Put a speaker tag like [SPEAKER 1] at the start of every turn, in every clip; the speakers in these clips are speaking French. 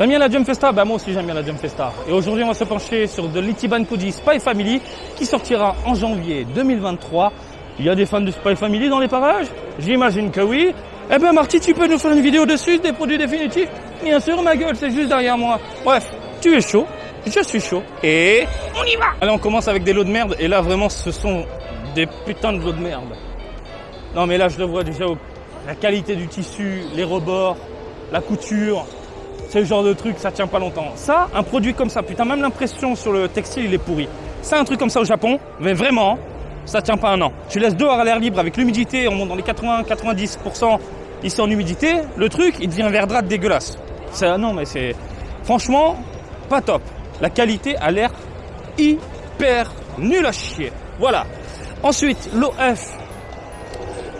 [SPEAKER 1] J'aime bien la Jump Festa? Bah moi aussi j'aime bien la Jump Festa. Et aujourd'hui on va se pencher sur de l'Ichiban Koji Spy Family qui sortira en janvier 2023. Il y a des fans de Spy Family dans les parages? J'imagine que oui. Eh ben Marty, tu peux nous faire une vidéo dessus, des produits définitifs? Bien sûr ma gueule, c'est juste derrière moi. Bref, tu es chaud, je suis chaud et on y va. Allez, on commence avec des lots de merde et là vraiment ce sont des putains de lots de merde. Non mais là je le vois déjà, la qualité du tissu, les rebords, la couture. C'est le genre de truc, ça tient pas longtemps. Ça, un produit comme ça, putain, même l'impression sur le textile, il est pourri. Ça, un truc comme ça au Japon, mais vraiment, ça tient pas un an. Tu laisses dehors à l'air libre avec l'humidité, on monte dans les 80-90% ici en humidité, le truc, il devient verdâtre dégueulasse. Non, mais c'est... Franchement, pas top. La qualité a l'air hyper nulle à chier. Voilà. Ensuite, l'OF.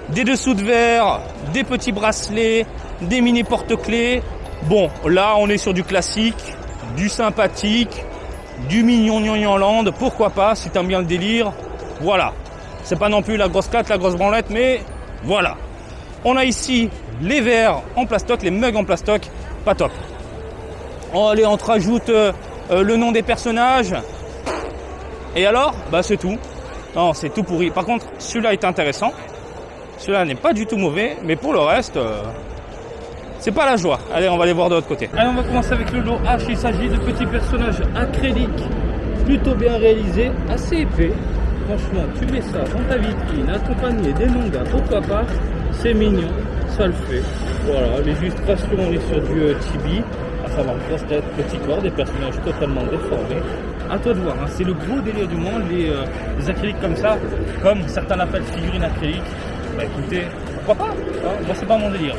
[SPEAKER 1] Des dessous de verre, des petits bracelets, des mini porte-clés. Bon, là, on est sur du classique, du sympathique, du mignon land, pourquoi pas, si t'aimes bien le délire, voilà. C'est pas non plus la grosse claque, la grosse branlette, mais voilà. On a ici les verres en plastoc, les mugs en plastoc, pas top. Allez, on te rajoute le nom des personnages. Et alors, bah c'est tout. Non, c'est tout pourri. Par contre, celui-là est intéressant. Celui-là n'est pas du tout mauvais, mais pour le reste... c'est pas la joie. Allez, on va aller voir de l'autre côté. Allez, on va commencer avec le lot H. Il s'agit de petits personnages acryliques plutôt bien réalisés, assez épais. Franchement, tu mets ça dans ta vitrine, accompagné des mangas, pourquoi pas. C'est mignon, ça le fait. Voilà, les illustrations, on est sur du chibi, à savoir grosse tête, petit corps, des personnages totalement déformés. À toi de voir, hein. C'est le gros délire du monde, les acryliques comme ça, comme certains l'appellent figurines acryliques. Bah écoutez, pourquoi pas, hein. Moi c'est pas mon délire.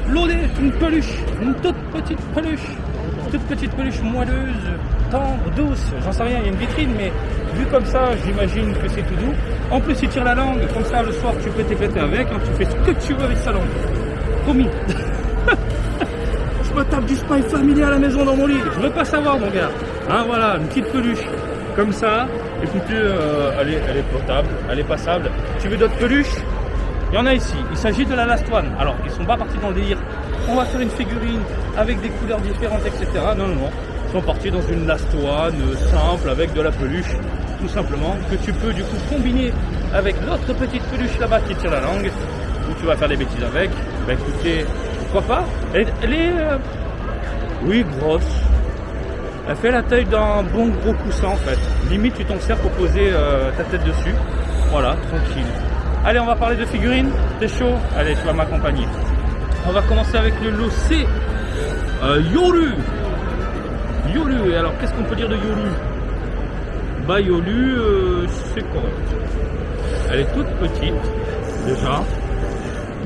[SPEAKER 1] L'odé, une peluche, une toute petite peluche moelleuse, tendre, douce, j'en sais rien, il y a une vitrine, mais vu comme ça, j'imagine que c'est tout doux. En plus, il tire la langue, comme ça, le soir, tu peux t'éclater avec, hein, tu fais ce que tu veux avec sa langue. Promis. Je me tape du Spy Family à la maison dans mon lit, je veux pas savoir, mon gars. Hein, voilà, une petite peluche, comme ça, écoutez, elle est potable, elle est passable. Tu veux d'autres peluches? Il y en a ici, il s'agit de la Last One. Alors, ils sont pas partis dans le délire, on va faire une figurine avec des couleurs différentes, etc. Non, ils sont partis dans une Last One simple avec de la peluche, tout simplement, que tu peux du coup combiner avec l'autre petite peluche là-bas qui tire la langue, où tu vas faire des bêtises avec. Bah écoutez, pourquoi pas. Elle est, oui, grosse. Elle fait la taille d'un bon gros coussin en fait. Limite, tu t'en sers pour poser ta tête dessus. Voilà, tranquille. Allez, on va parler de figurines. T'es chaud? Allez, tu vas m'accompagner. On va commencer avec le lot C. Yoru. Et alors, qu'est-ce qu'on peut dire de Yoru? Bah, Yoru, c'est correct. Elle est toute petite, déjà.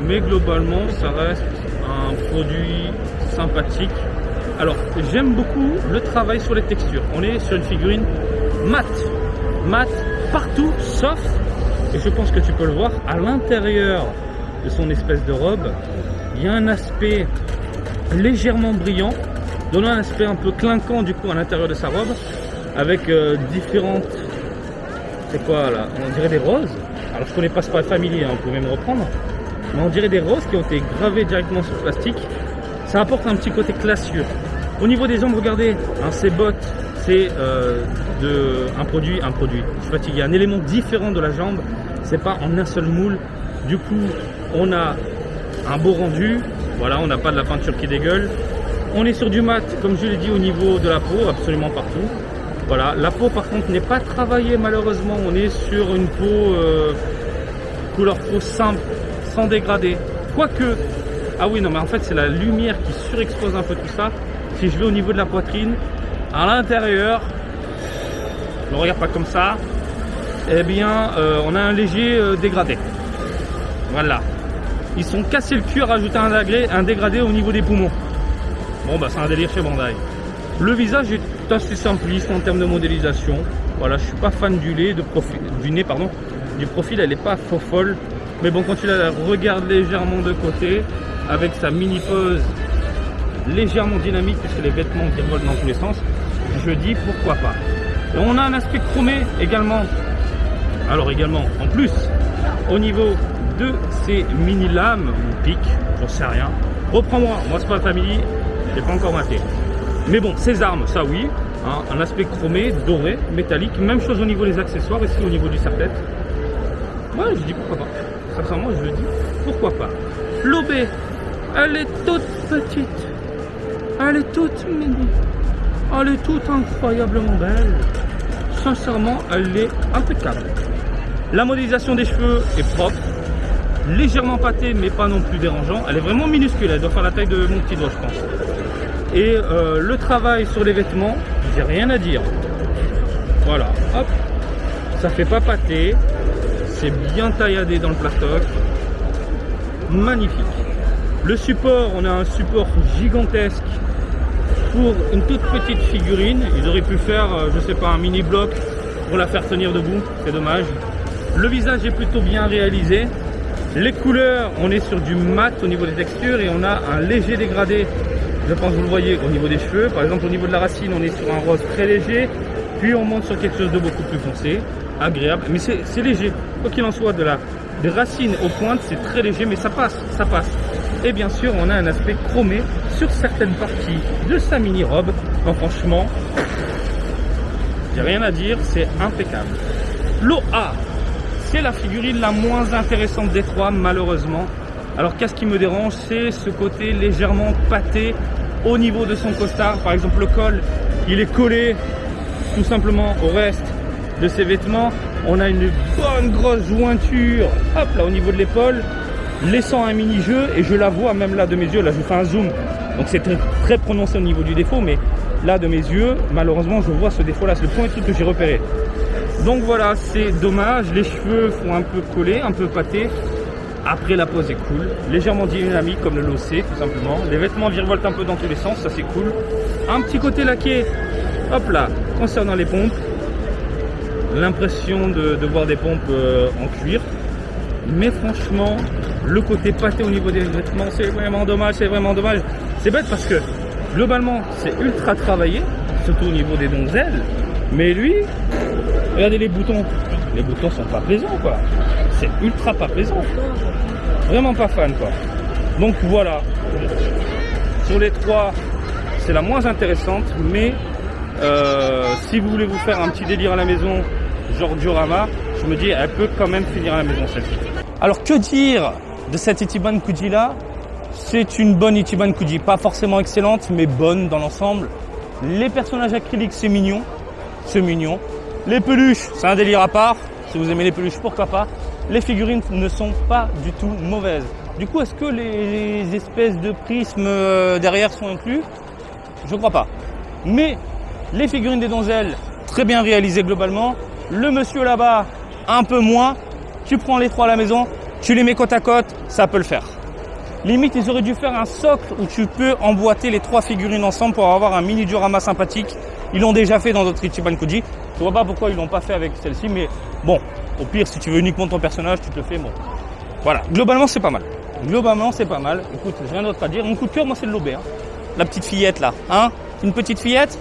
[SPEAKER 1] Mais globalement, ça reste un produit sympathique. Alors, j'aime beaucoup le travail sur les textures. On est sur une figurine mat partout, sauf... Et je pense que tu peux le voir, à l'intérieur de son espèce de robe, il y a un aspect légèrement brillant, donnant un aspect un peu clinquant du coup à l'intérieur de sa robe, avec différentes... C'est quoi là? On dirait des roses. Alors je connais pas Spy Family, hein, vous pouvez me reprendre. Mais on dirait des roses qui ont été gravées directement sur le plastique. Ça apporte un petit côté classieux. Au niveau des jambes, regardez, hein, ces bottes, c'est un produit, je suis fatigué, un élément différent de la jambe, c'est pas en un seul moule. Du coup, on a un beau rendu, voilà, on n'a pas de la peinture qui dégueule. On est sur du mat, comme je l'ai dit, au niveau de la peau, absolument partout. Voilà, la peau par contre n'est pas travaillée malheureusement, on est sur une peau couleur peau simple, sans dégradé. Quoique, ah oui, non, mais en fait, c'est la lumière qui surexpose un peu tout ça. Si je vais au niveau de la poitrine, à l'intérieur, ne regarde pas comme ça, eh bien, on a un léger dégradé. Voilà. Ils sont cassés le cul à rajouter un dégradé au niveau des poumons. Bon, bah, c'est un délire chez Bandai. Le visage est assez simpliste en termes de modélisation. Voilà, je suis pas fan du nez, du profil, elle est pas folle. Mais bon, quand tu la regardes légèrement de côté, avec sa mini pose légèrement dynamique, puisque les vêtements qui volent dans tous les sens, je dis pourquoi pas. Et on a un aspect chromé également. Alors également, en plus, au niveau de ces mini lames ou pics, j'en sais rien. Reprends-moi, moi c'est pas Family, j'ai pas encore maté. Mais bon, ces armes, ça oui, hein, un aspect chromé, doré, métallique. Même chose au niveau des accessoires, ici au niveau du serre-tête. Ouais, je dis pourquoi pas. Sincèrement, je le dis, pourquoi pas. L'OB, elle est toute petite. Elle est toute mignonne. Elle est toute incroyablement belle. Sincèrement, elle est impeccable. La modélisation des cheveux est propre. Légèrement pâtée, mais pas non plus dérangeant. Elle est vraiment minuscule. Elle doit faire la taille de mon petit doigt, je pense. Et le travail sur les vêtements, j'ai rien à dire. Voilà, hop. Ça fait pas pâté. C'est bien tailladé dans le plastoc. Magnifique. Le support, on a un support gigantesque pour une toute petite figurine. Ils auraient pu faire, je sais pas, un mini bloc pour la faire tenir debout. C'est dommage. Le visage est plutôt bien réalisé. Les couleurs, on est sur du mat au niveau des textures et on a un léger dégradé. Je pense que vous le voyez au niveau des cheveux. Par exemple, au niveau de la racine, on est sur un rose très léger. Puis on monte sur quelque chose de beaucoup plus foncé. Agréable, mais c'est léger. Quoi qu'il en soit, des racines aux pointes, c'est très léger, mais ça passe, ça passe. Et bien sûr, on a un aspect chromé sur certaines parties de sa mini-robe. Non, franchement, j'ai rien à dire, c'est impeccable. L'OA, c'est la figurine la moins intéressante des trois, malheureusement. Alors, qu'est-ce qui me dérange? C'est ce côté légèrement pâté au niveau de son costard. Par exemple, le col, il est collé tout simplement au reste de ses vêtements. On a une bonne grosse jointure, hop là, au niveau de l'épaule, laissant un mini-jeu, et je la vois même là de mes yeux. Là, je vous fais un zoom, donc c'est très, très prononcé au niveau du défaut, mais là de mes yeux, malheureusement, je vois ce défaut-là. C'est le premier truc que j'ai repéré. Donc voilà, c'est dommage. Les cheveux font un peu coller, un peu pâté. Après, la pose est cool, légèrement dynamique comme le lossé, tout simplement. Les vêtements virevoltent un peu dans tous les sens, ça c'est cool. Un petit côté laqué, hop là, concernant les pompes. L'impression de voir des pompes en cuir. Mais franchement, le côté pâté au niveau des vêtements, c'est vraiment dommage, c'est vraiment dommage. C'est bête parce que, globalement, c'est ultra travaillé, surtout au niveau des donzelles. Mais lui, regardez les boutons. Les boutons sont pas plaisants, quoi. C'est ultra pas plaisant. Vraiment pas fan, quoi. Donc voilà. Sur les trois, c'est la moins intéressante. Mais si vous voulez vous faire un petit délire à la maison, genre diorama, je me dis, elle peut quand même finir à la maison, celle-ci. Alors, que dire de cette Ichiban Kuji là? C'est une bonne Ichiban Kuji. Pas forcément excellente, mais bonne dans l'ensemble. Les personnages acryliques, c'est mignon. C'est mignon. Les peluches, c'est un délire à part. Si vous aimez les peluches, pourquoi pas. Les figurines ne sont pas du tout mauvaises. Du coup, est-ce que les espèces de prismes derrière sont inclus? Je crois pas. Mais les figurines des donzelles, très bien réalisées globalement. Le monsieur là-bas, un peu moins. Tu prends les trois à la maison, tu les mets côte à côte, ça peut le faire. Limite, ils auraient dû faire un socle où tu peux emboîter les trois figurines ensemble pour avoir un mini diorama sympathique. Ils l'ont déjà fait dans d'autres Ichiban Kuji. Je vois pas pourquoi ils l'ont pas fait avec celle-ci, mais bon, au pire, si tu veux uniquement ton personnage, tu te le fais, bon. Voilà, globalement, c'est pas mal. Globalement, c'est pas mal. Écoute, j'ai rien d'autre à dire. Mon coup de cœur, moi, c'est le lobé, hein. La petite fillette, là, hein. Une petite fillette.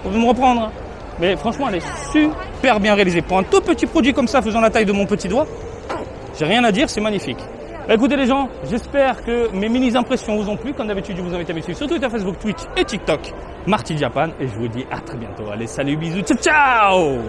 [SPEAKER 1] Vous pouvez me reprendre, hein. Mais franchement, elle est super bien réalisée. Pour un tout petit produit comme ça, faisant la taille de mon petit doigt, j'ai rien à dire, c'est magnifique. Bah, écoutez les gens, j'espère que mes mini-impressions vous ont plu. Comme d'habitude, je vous invite à me suivre sur Twitter, Facebook, Twitch et TikTok. Marty Japan. Et je vous dis à très bientôt. Allez, salut, bisous, ciao, ciao!